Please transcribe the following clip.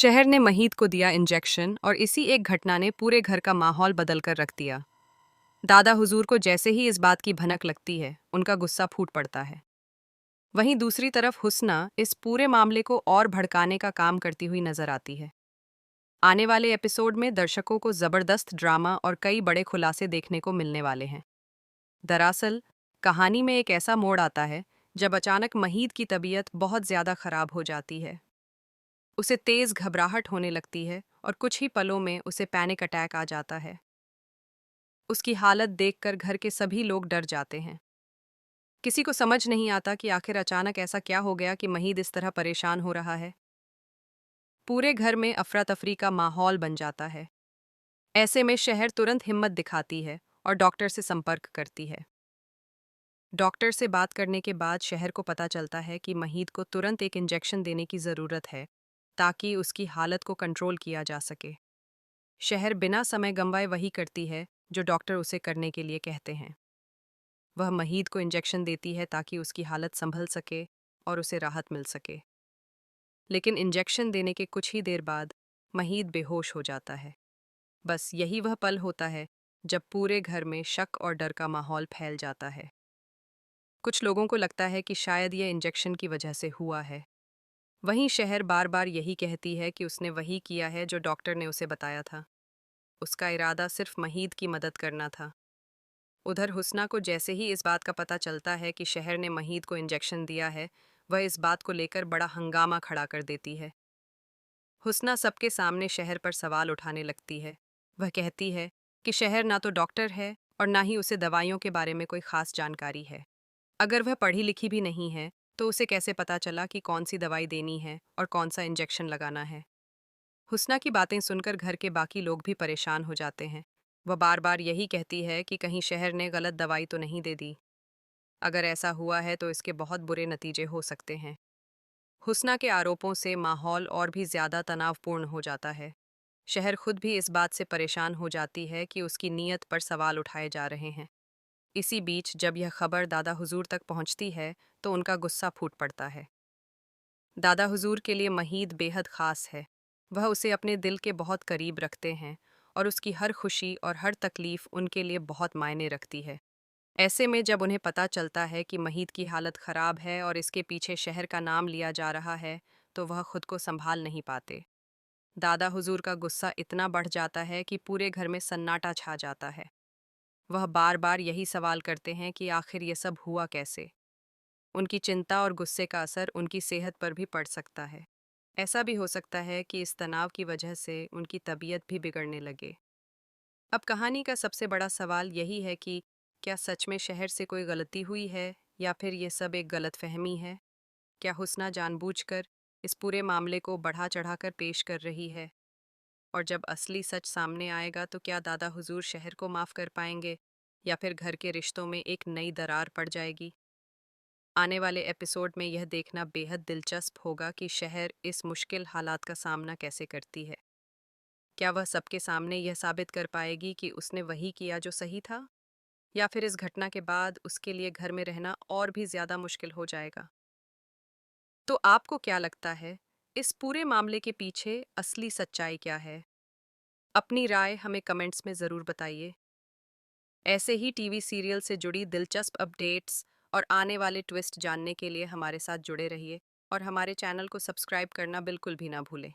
शहर ने महीद को दिया इंजेक्शन और इसी एक घटना ने पूरे घर का माहौल बदल कर रख दिया। दादा हुजूर को जैसे ही इस बात की भनक लगती है, उनका गुस्सा फूट पड़ता है। वहीं दूसरी तरफ हुस्ना इस पूरे मामले को और भड़काने का काम करती हुई नजर आती है। आने वाले एपिसोड में दर्शकों को जबरदस्त ड्रामा और कई बड़े खुलासे देखने को मिलने वाले हैं। दरअसल कहानी में एक ऐसा मोड़ आता है जब अचानक महीद की तबीयत बहुत ज्यादा खराब हो जाती है। उसे तेज घबराहट होने लगती है और कुछ ही पलों में उसे पैनिक अटैक आ जाता है। उसकी हालत देखकर घर के सभी लोग डर जाते हैं। किसी को समझ नहीं आता कि आखिर अचानक ऐसा क्या हो गया कि महीद इस तरह परेशान हो रहा है। पूरे घर में अफरा तफरी का माहौल बन जाता है। ऐसे में शहर तुरंत हिम्मत दिखाती है और डॉक्टर से संपर्क करती है। डॉक्टर से बात करने के बाद शहर को पता चलता है कि महीद को तुरंत एक इंजेक्शन देने की ज़रूरत है ताकि उसकी हालत को कंट्रोल किया जा सके। शहर बिना समय गंवाए वही करती है जो डॉक्टर उसे करने के लिए कहते हैं। वह महीद को इंजेक्शन देती है ताकि उसकी हालत संभल सके और उसे राहत मिल सके। लेकिन इंजेक्शन देने के कुछ ही देर बाद महीद बेहोश हो जाता है। बस यही वह पल होता है जब पूरे घर में शक और डर का माहौल फैल जाता है। कुछ लोगों को लगता है कि शायद यह इंजेक्शन की वजह से हुआ है। वहीं शहर बार बार यही कहती है कि उसने वही किया है जो डॉक्टर ने उसे बताया था। उसका इरादा सिर्फ महीद की मदद करना था। उधर हुस्ना को जैसे ही इस बात का पता चलता है कि शहर ने महीद को इंजेक्शन दिया है, वह इस बात को लेकर बड़ा हंगामा खड़ा कर देती है। हुस्ना सबके सामने शहर पर सवाल उठाने लगती है। वह कहती है कि शहर ना तो डॉक्टर है और ना ही उसे दवाइयों के बारे में कोई खास जानकारी है। अगर वह पढ़ी लिखी भी नहीं है, तो उसे कैसे पता चला कि कौन सी दवाई देनी है और कौन सा इंजेक्शन लगाना है। हुस्ना की बातें सुनकर घर के बाकी लोग भी परेशान हो जाते हैं। वह बार बार यही कहती है कि कहीं शहर ने गलत दवाई तो नहीं दे दी। अगर ऐसा हुआ है तो इसके बहुत बुरे नतीजे हो सकते हैं। हुस्ना के आरोपों से माहौल और भी ज्यादा तनावपूर्ण हो जाता है। शहर खुद भी इस बात से परेशान हो जाती है कि उसकी नीयत पर सवाल उठाए जा रहे हैं। इसी बीच जब यह खबर दादा हुजूर तक पहुंचती है तो उनका गुस्सा फूट पड़ता है। दादा हुजूर के लिए महीद बेहद ख़ास है। वह उसे अपने दिल के बहुत करीब रखते हैं और उसकी हर खुशी और हर तकलीफ़ उनके लिए बहुत मायने रखती है। ऐसे में जब उन्हें पता चलता है कि महीद की हालत ख़राब है और इसके पीछे शहर का नाम लिया जा रहा है, तो वह खुद को संभाल नहीं पाते। दादा हुजूर का गुस्सा इतना बढ़ जाता है कि पूरे घर में सन्नाटा छा जाता है। वह बार बार यही सवाल करते हैं कि आखिर ये सब हुआ कैसे। उनकी चिंता और गुस्से का असर उनकी सेहत पर भी पड़ सकता है। ऐसा भी हो सकता है कि इस तनाव की वजह से उनकी तबीयत भी बिगड़ने लगे। अब कहानी का सबसे बड़ा सवाल यही है कि क्या सच में शहर से कोई गलती हुई है या फिर ये सब एक गलतफहमी है? क्या हुस्ना जानबूझकर इस पूरे मामले को बढ़ा चढ़ाकर पेश कर रही है? और जब असली सच सामने आएगा तो क्या दादा हुजूर शहर को माफ़ कर पाएंगे या फिर घर के रिश्तों में एक नई दरार पड़ जाएगी? आने वाले एपिसोड में यह देखना बेहद दिलचस्प होगा कि शहर इस मुश्किल हालात का सामना कैसे करती है। क्या वह सबके सामने यह साबित कर पाएगी कि उसने वही किया जो सही था, या फिर इस घटना के बाद उसके लिए घर में रहना और भी ज्यादा मुश्किल हो जाएगा? तो आपको क्या लगता है, इस पूरे मामले के पीछे असली सच्चाई क्या है? अपनी राय हमें कमेंट्स में ज़रूर बताइए। ऐसे ही टीवी सीरियल से जुड़ी दिलचस्प अपडेट्स और आने वाले ट्विस्ट जानने के लिए हमारे साथ जुड़े रहिए और हमारे चैनल को सब्सक्राइब करना बिल्कुल भी ना भूलें।